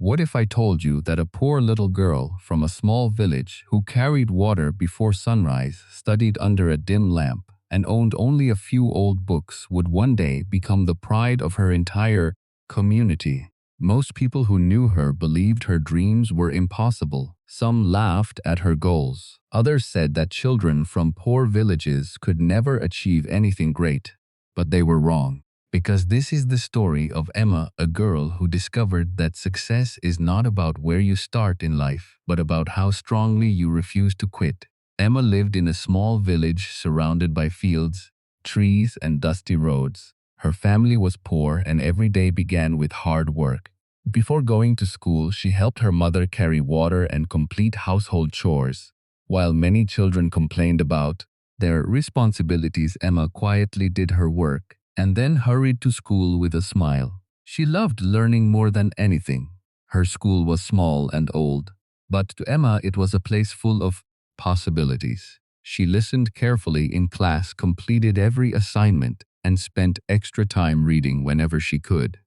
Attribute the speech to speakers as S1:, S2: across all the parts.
S1: What if I told you that a poor little girl from a small village who carried water before sunrise, studied under a dim lamp, and owned only a few old books would one day become the pride of her entire community? Most people who knew her believed her dreams were impossible. Some laughed at her goals. Others said that children from poor villages could never achieve anything great. But they were wrong. Because this is the story of Emma, a girl who discovered that success is not about where you start in life, but about how strongly you refuse to quit. Emma lived in a small village surrounded by fields, trees, and dusty roads. Her family was poor and every day began with hard work. Before going to school, she helped her mother carry water and complete household chores. While many children complained about their responsibilities, Emma quietly did her work and then hurried to school with a smile. She loved learning more than anything. Her school was small and old, but to Emma it was a place full of possibilities. She listened carefully in class, completed every assignment, and spent extra time reading whenever she could.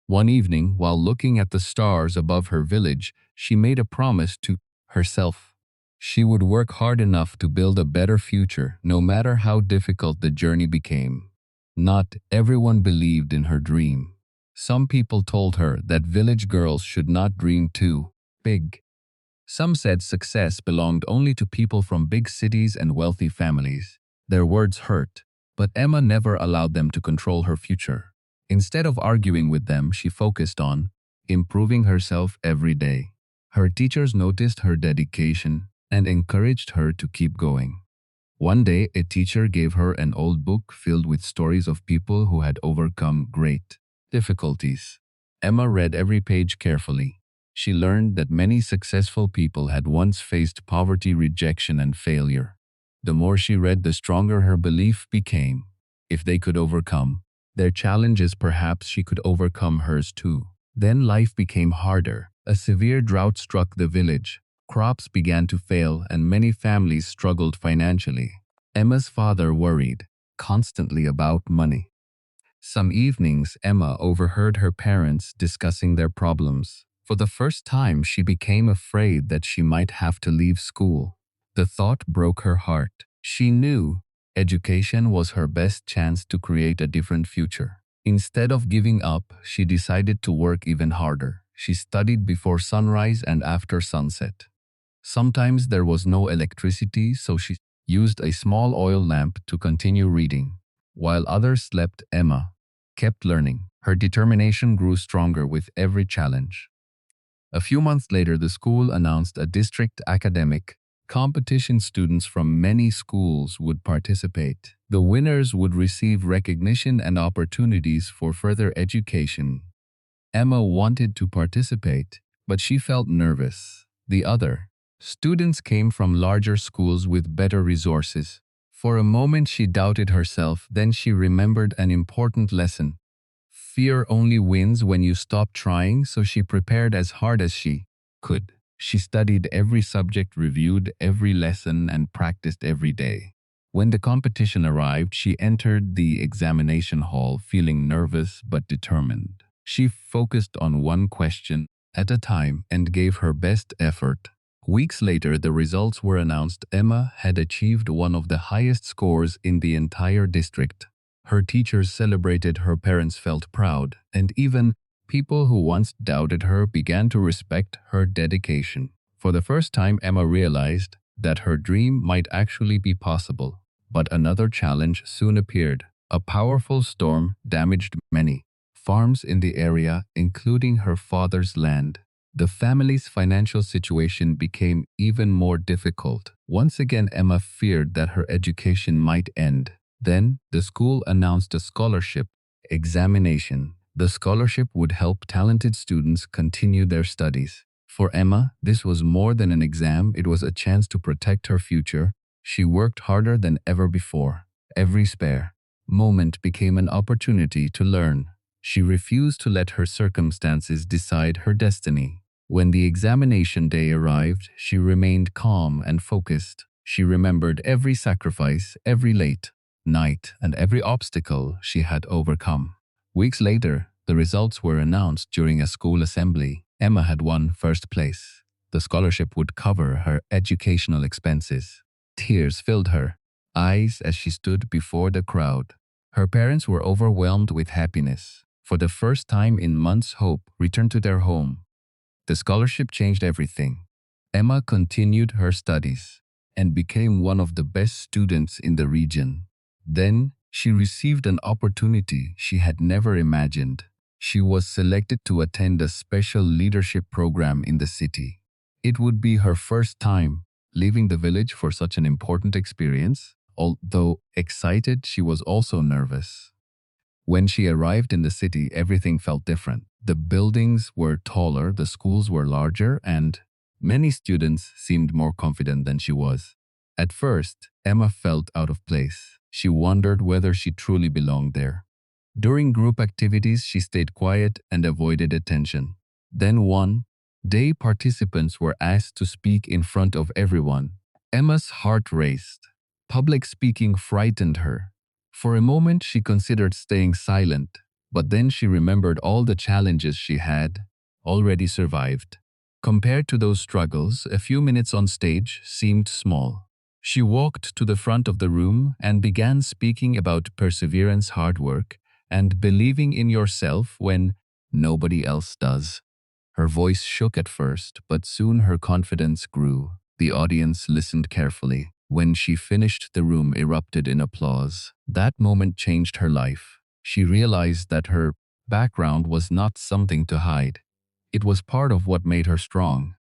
S1: One evening, while looking at the stars above her village, she made a promise to herself. She would work hard enough to build a better future, no matter how difficult the journey became. Not everyone believed in her dream. Some people told her that village girls should not dream too big. Some said success belonged only to people from big cities and wealthy families. Their words hurt, but Emma never allowed them to control her future. Instead of arguing with them, she focused on improving herself every day. Her teachers noticed her dedication and encouraged her to keep going. One day, a teacher gave her an old book filled with stories of people who had overcome great difficulties. Emma read every page carefully. She learned that many successful people had once faced poverty, rejection, and failure. The more she read, the stronger her belief became. If they could overcome their challenges, perhaps she could overcome hers too. Then life became harder. A severe drought struck the village. Crops began to fail and many families struggled financially. Emma's father worried constantly about money. Some evenings, Emma overheard her parents discussing their problems. For the first time, she became afraid that she might have to leave school. The thought broke her heart. She knew education was her best chance to create a different future. Instead of giving up, she decided to work even harder. She studied before sunrise and after sunset. Sometimes there was no electricity, so she used a small oil lamp to continue reading. While others slept, Emma kept learning. Her determination grew stronger with every challenge. A few months later, the school announced a district academic competition. Students from many schools would participate. The winners would receive recognition and opportunities for further education. Emma wanted to participate, but she felt nervous. The other students came from larger schools with better resources. For a moment she doubted herself, then she remembered an important lesson. Fear only wins when you stop trying, so she prepared as hard as she could. She studied every subject, reviewed every lesson, and practiced every day. When the competition arrived, she entered the examination hall feeling nervous but determined. She focused on one question at a time and gave her best effort. Weeks later, the results were announced. Emma had achieved one of the highest scores in the entire district. Her teachers celebrated, her parents felt proud, and even people who once doubted her began to respect her dedication. For the first time, Emma realized that her dream might actually be possible. But another challenge soon appeared. A powerful storm damaged many farms in the area, including her father's land. The family's financial situation became even more difficult. Once again, Emma feared that her education might end. Then, the school announced a scholarship examination. The scholarship would help talented students continue their studies. For Emma, this was more than an exam, it was a chance to protect her future. She worked harder than ever before. Every spare moment became an opportunity to learn. She refused to let her circumstances decide her destiny. When the examination day arrived, she remained calm and focused. She remembered every sacrifice, every late night, and every obstacle she had overcome. Weeks later, the results were announced during a school assembly. Emma had won first place. The scholarship would cover her educational expenses. Tears filled her eyes as she stood before the crowd. Her parents were overwhelmed with happiness. For the first time in months, hope returned to their home. The scholarship changed everything. Emma continued her studies and became one of the best students in the region. Then she received an opportunity she had never imagined. She was selected to attend a special leadership program in the city. It would be her first time leaving the village for such an important experience. Although excited, she was also nervous. When she arrived in the city, everything felt different. The buildings were taller, the schools were larger, and many students seemed more confident than she was. At first, Emma felt out of place. She wondered whether she truly belonged there. During group activities, she stayed quiet and avoided attention. Then one day, participants were asked to speak in front of everyone. Emma's heart raced. Public speaking frightened her. For a moment, she considered staying silent, but then she remembered all the challenges she had already survived. Compared to those struggles, a few minutes on stage seemed small. She walked to the front of the room and began speaking about perseverance, hard work, and believing in yourself when nobody else does. Her voice shook at first, but soon her confidence grew. The audience listened carefully. When she finished, the room erupted in applause. That moment changed her life. She realized that her background was not something to hide. It was part of what made her strong.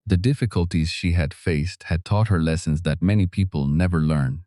S1: The difficulties she had faced had taught her lessons that many people never learn.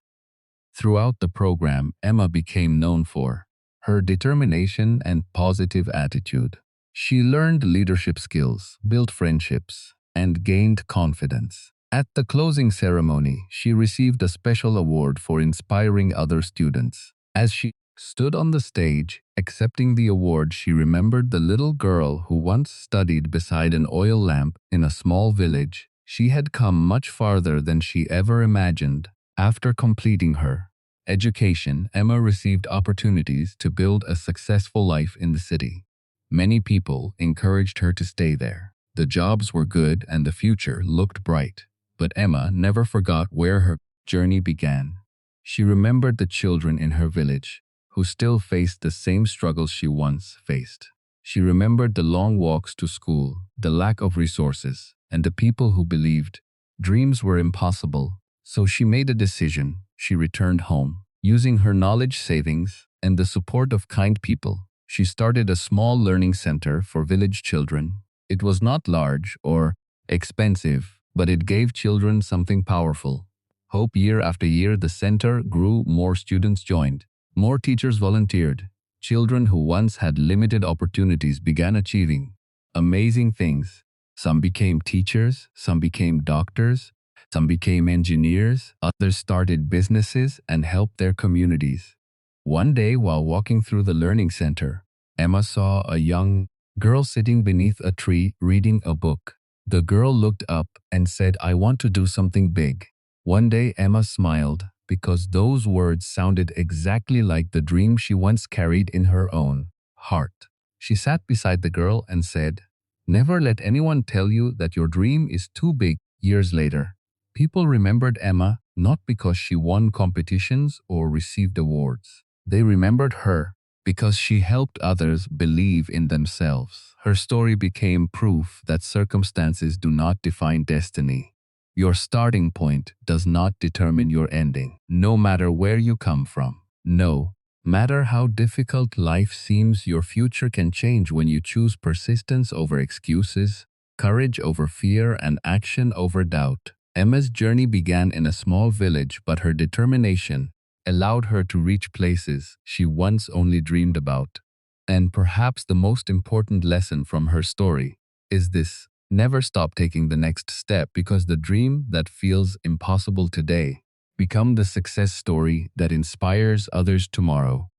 S1: Throughout the program, Emma became known for her determination and positive attitude. She learned leadership skills, built friendships, and gained confidence. At the closing ceremony, she received a special award for inspiring other students. As she stood on the stage, accepting the award, she remembered the little girl who once studied beside an oil lamp in a small village. She had come much farther than she ever imagined. After completing her education, Emma received opportunities to build a successful life in the city. Many people encouraged her to stay there. The jobs were good and the future looked bright. But Emma never forgot where her journey began. She remembered the children in her village who still faced the same struggles she once faced. She remembered the long walks to school, the lack of resources, and the people who believed dreams were impossible. So she made a decision. She returned home. Using her knowledge savings and the support of kind people, she started a small learning center for village children. It was not large or expensive, but it gave children something powerful. Hope. Year after year, the center grew, more students joined, more teachers volunteered. Children who once had limited opportunities began achieving amazing things. Some became teachers, some became doctors, some became engineers, others started businesses and helped their communities. One day, while walking through the learning center, Emma saw a young girl sitting beneath a tree reading a book. The girl looked up and said, "I want to do something big." One day, Emma smiled because those words sounded exactly like the dream she once carried in her own heart. She sat beside the girl and said, "Never let anyone tell you that your dream is too big." Years later, people remembered Emma not because she won competitions or received awards. They remembered her because she helped others believe in themselves. Her story became proof that circumstances do not define destiny. Your starting point does not determine your ending, no matter where you come from. No matter how difficult life seems, your future can change when you choose persistence over excuses, courage over fear, and action over doubt. Emma's journey began in a small village, but her determination allowed her to reach places she once only dreamed about. And perhaps the most important lesson from her story is this: never stop taking the next step, because the dream that feels impossible today become the success story that inspires others tomorrow.